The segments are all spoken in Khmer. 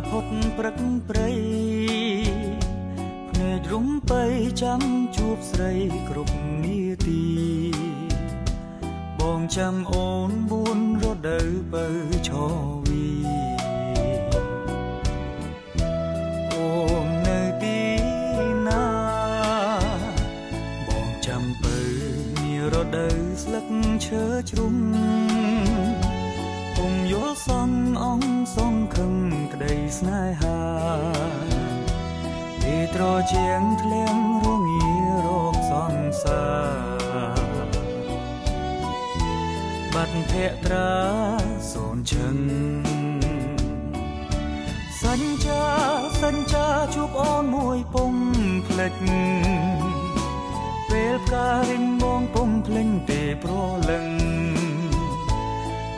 ផុតព្រឹកព្រៃភ្នែករុំបីចាំជួបស្រីគ្រប់នាទីបងចាំអូន4រដូវបើឈវីអូននៅទីណាបងចាំបើនារដូវស្លឹកឈើជ្រុំពុំយល់សងអងសងខឹងក្តីស្នេហាពីត្រជាងធ្លៀងរងារកសង្សារបាត់ភក្ត្រាសូនឈឹងសញ្ចាជួបអូនមួយពុំភ្លេចពេលផ្ការិញបងពុំភ្លេញទេព្រលឹង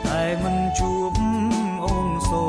តែមិនជួបអូនសូ